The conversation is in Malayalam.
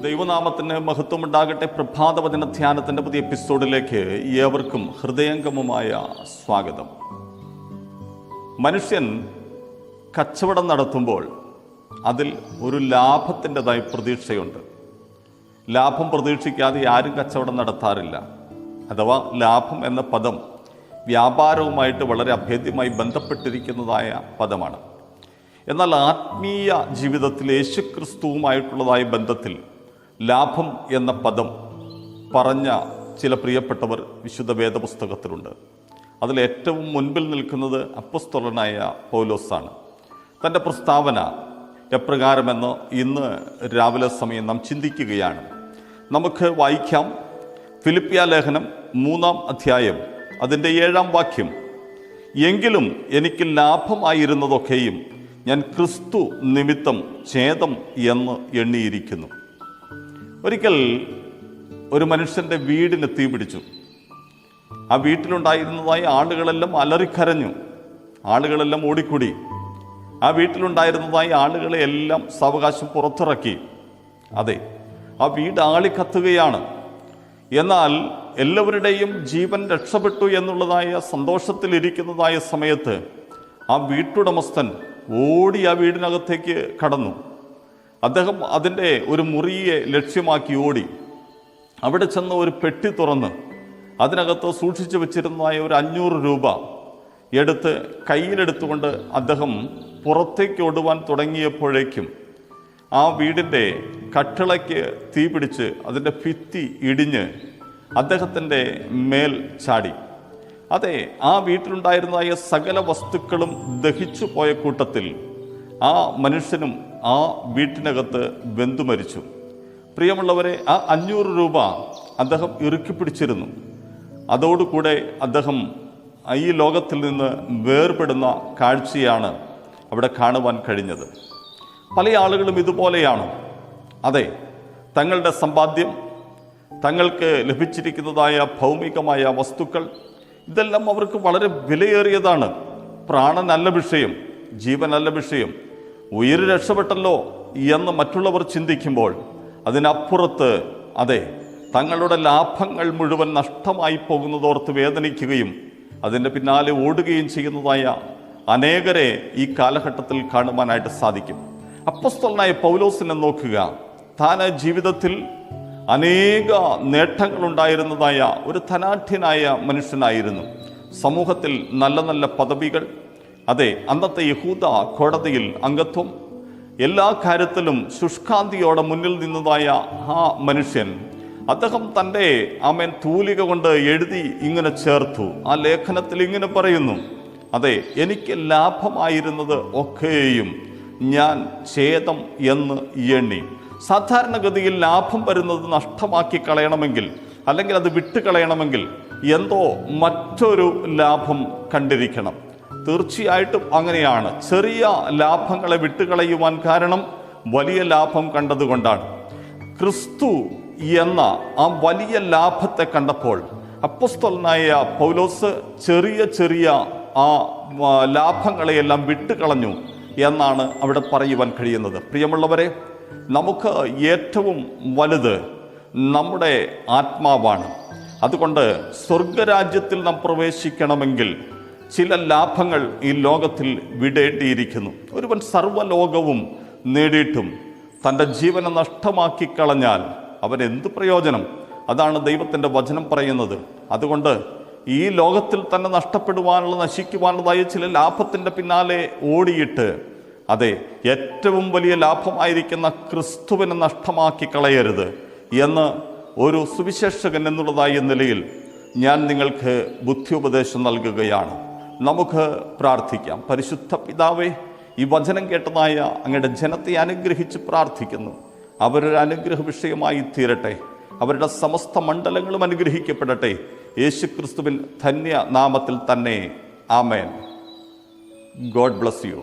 ദൈവനാമത്തിന് മഹത്വമുണ്ടാകട്ടെ. പ്രഭാതവചന ധ്യാനത്തിൻ്റെ പുതിയ എപ്പിസോഡിലേക്ക് ഏവർക്കും ഹൃദയംഗമമായ സ്വാഗതം. മനുഷ്യൻ കച്ചവടം നടത്തുമ്പോൾ അതിൽ ഒരു ലാഭത്തിൻ്റെതായി പ്രതീക്ഷയുണ്ട്. ലാഭം പ്രതീക്ഷിക്കാതെ ആരും കച്ചവടം നടത്താറില്ല. അഥവാ ലാഭം എന്ന പദം വ്യാപാരവുമായിട്ട് വളരെ അഭേദ്യമായി ബന്ധപ്പെട്ടിരിക്കുന്നതായ പദമാണ്. എന്നാൽ ആത്മീയ ജീവിതത്തിൽ യേശുക്രിസ്തുവുമായിട്ടുള്ളതായ ബന്ധത്തിൽ ലാഭം എന്ന പദം പറഞ്ഞ ചില പ്രിയപ്പെട്ടവർ വിശുദ്ധ വേദപുസ്തകത്തിലുണ്ട്. അതിലേറ്റവും മുൻപിൽ നിൽക്കുന്നത് അപ്പോസ്തലനായ പൗലോസാണ്. തൻ്റെ പ്രസ്താവന എപ്രകാരമെന്ന് ഇന്ന് രാവിലെ സമയം നാം ചിന്തിക്കുകയാണ്. നമുക്ക് വായിക്കാം. ഫിലിപ്പിയ ലേഖനം 3-ാം അധ്യായം അതിൻ്റെ 7-ാം വാക്യം. എങ്കിലും എനിക്ക് ലാഭമായിരുന്നതൊക്കെയും ഞാൻ ക്രിസ്തു നിമിത്തം ഛേദം എന്ന് എണ്ണിയിരിക്കുന്നു. ഒരിക്കൽ ഒരു മനുഷ്യൻ്റെ വീടിന് തീ പിടിച്ചു. ആ വീട്ടിലുണ്ടായിരുന്നതായി ആളുകളെല്ലാം അലറിക്കരഞ്ഞു. ആളുകളെല്ലാം ഓടിക്കൂടി. ആ വീട്ടിലുണ്ടായിരുന്നതായി ആളുകളെ എല്ലാം സാവകാശം പുറത്തിറക്കി. അതെ, ആ വീട് ആളിക്കത്തുകയാണ്. എന്നാൽ എല്ലാവരുടെയും ജീവൻ രക്ഷപ്പെട്ടു എന്നുള്ളതായ സന്തോഷത്തിലിരിക്കുന്നതായ സമയത്ത് ആ വീട്ടുടമസ്ഥൻ ഓടി ആ വീടിനകത്തേക്ക് കടന്നു. അദ്ദേഹം അതിൻ്റെ ഒരു മുറിയെ ലക്ഷ്യമാക്കി ഓടി. അവിടെ ചെന്ന് ഒരു പെട്ടി തുറന്ന് അതിനകത്ത് സൂക്ഷിച്ചു വെച്ചിരുന്നതായ ഒരു 500 രൂപ എടുത്ത് കയ്യിലെടുത്തുകൊണ്ട് അദ്ദേഹം പുറത്തേക്ക് ഓടുവാൻ തുടങ്ങിയപ്പോഴേക്കും ആ വീടിൻ്റെ കട്ടിളയ്ക്ക് തീ പിടിച്ച് അതിൻ്റെ ഭിത്തി ഇടിഞ്ഞ് അദ്ദേഹത്തിൻ്റെ മേൽ ചാടി. അതെ, ആ വീട്ടിലുണ്ടായിരുന്നതായ സകല വസ്തുക്കളും ദഹിച്ചു പോയ കൂട്ടത്തിൽ ആ മനുഷ്യനും ആ വീട്ടിനകത്ത് വെന്തു മരിച്ചു. പ്രിയമുള്ളവരെ, ആ 500 രൂപ അദ്ദേഹം ഇറുക്കി പിടിച്ചിരുന്നു. അതോടുകൂടെ അദ്ദേഹം ഈ ലോകത്തിൽ നിന്ന് വേർപെടുന്ന കാഴ്ചയാണ് അവിടെ കാണുവാൻ കഴിഞ്ഞത്. പല ആളുകളും ഇതുപോലെയാണ്. അതെ, തങ്ങളുടെ സമ്പാദ്യം, തങ്ങൾക്ക് ലഭിച്ചിരിക്കുന്നതായ ഭൗമികമായ വസ്തുക്കൾ, ഇതെല്ലാം അവർക്ക് വളരെ വിലയേറിയതാണ്. പ്രാണനല്ല വിഷയം, ജീവനല്ല വിഷയം. ഉയിര് രക്ഷപ്പെട്ടല്ലോ എന്ന് മറ്റുള്ളവർ ചിന്തിക്കുമ്പോൾ അതിനപ്പുറത്ത് അതെ, തങ്ങളുടെ ലാഭങ്ങൾ മുഴുവൻ നഷ്ടമായി പോകുന്നതോർത്ത് വേദനിക്കുകയും അതിൻ്റെ പിന്നാലെ ഓടുകയും ചെയ്യുന്നതായ അനേകരെ ഈ കാലഘട്ടത്തിൽ കാണുവാനായിട്ട് സാധിക്കും. അപ്പോസ്തലനായ പൗലോസിനെ നോക്കുക. താൻ ജീവിതത്തിൽ അനേക നേട്ടങ്ങളുണ്ടായിരുന്നതായ ഒരു ധനാഢ്യനായ മനുഷ്യനായിരുന്നു. സമൂഹത്തിൽ നല്ല നല്ല പദവികൾ, അതെ, അന്നത്തെ യഹൂദ കോടതിയിൽ അംഗത്വം, എല്ലാ കാര്യത്തിലും ശുഷ്കാന്തിയോടെ മുന്നിൽ നിന്നതായ ആ മനുഷ്യൻ, അദ്ദേഹം തൻ്റെ തൂലിക കൊണ്ട് എഴുതി ഇങ്ങനെ ചേർത്തു. ആ ലേഖനത്തിൽ ഇങ്ങനെ പറയുന്നു, അതെ, എനിക്ക് ലാഭമായിരുന്നത് ഒക്കെയും ഞാൻ ഛേദം എന്ന് എണ്ണി. സാധാരണഗതിയിൽ ലാഭം വരുന്നത് നഷ്ടമാക്കി കളയണമെങ്കിൽ, അല്ലെങ്കിൽ അത് വിട്ടുകളയണമെങ്കിൽ എന്തോ മറ്റൊരു ലാഭം കണ്ടിരിക്കണം. തീർച്ചയായിട്ടും അങ്ങനെയാണ്. ചെറിയ ലാഭങ്ങളെ വിട്ടുകളയുവാൻ കാരണം വലിയ ലാഭം കണ്ടതുകൊണ്ടാണ്. ക്രിസ്തു എന്ന ആ വലിയ ലാഭത്തെ കണ്ടപ്പോൾ അപ്പോസ്തലനായ പൗലോസ് ചെറിയ ചെറിയ ആ ലാഭങ്ങളെയെല്ലാം വിട്ടുകളഞ്ഞു എന്നാണ് അവിടെ പറയുവാൻ കഴിയുന്നത്. പ്രിയമുള്ളവരെ, നമുക്ക് ഏറ്റവും വലുത് നമ്മുടെ ആത്മാവാണ്. അതുകൊണ്ട് സ്വർഗരാജ്യത്തിൽ നാം പ്രവേശിക്കണമെങ്കിൽ ചില ലാഭങ്ങൾ ഈ ലോകത്തിൽ വിടേണ്ടിയിരിക്കുന്നു. ഒരുവൻ സർവ്വലോകവും നേടിയിട്ടും തൻ്റെ ജീവനെ നഷ്ടമാക്കി കളഞ്ഞാൽ അവൻ എന്ത് പ്രയോജനം? അതാണ് ദൈവത്തിൻ്റെ വചനം പറയുന്നത്. അതുകൊണ്ട് ഈ ലോകത്തിൽ തന്നെ നഷ്ടപ്പെടുവാനുള്ള, നശിക്കുവാനുള്ളതായ ചില ലാഭത്തിൻ്റെ പിന്നാലെ ഓടിയിട്ട് അതെ, ഏറ്റവും വലിയ ലാഭമായിരിക്കുന്ന ക്രിസ്തുവിനെ നഷ്ടമാക്കി കളയരുത് എന്ന് ഒരു സുവിശേഷകൻ എന്നുള്ളതായ നിലയിൽ ഞാൻ നിങ്ങൾക്ക് ബുദ്ധിയുപദേശം നൽകുകയാണ്. നമുക്ക് പ്രാർത്ഥിക്കാം. പരിശുദ്ധ പിതാവേ, ഈ വചനം കേട്ടതായ അങ്ങയുടെ ജനത്തെ അനുഗ്രഹിച്ച് പ്രാർത്ഥിക്കുന്നു. അവരൊരു അനുഗ്രഹ വിഷയമായി തീരട്ടെ. അവരുടെ സമസ്ത മണ്ഡലങ്ങളും അനുഗ്രഹിക്കപ്പെടട്ടെ. യേശുക്രിസ്തുവിൻ ധന്യ നാമത്തിൽ തന്നെ. ആമേൻ. God bless U.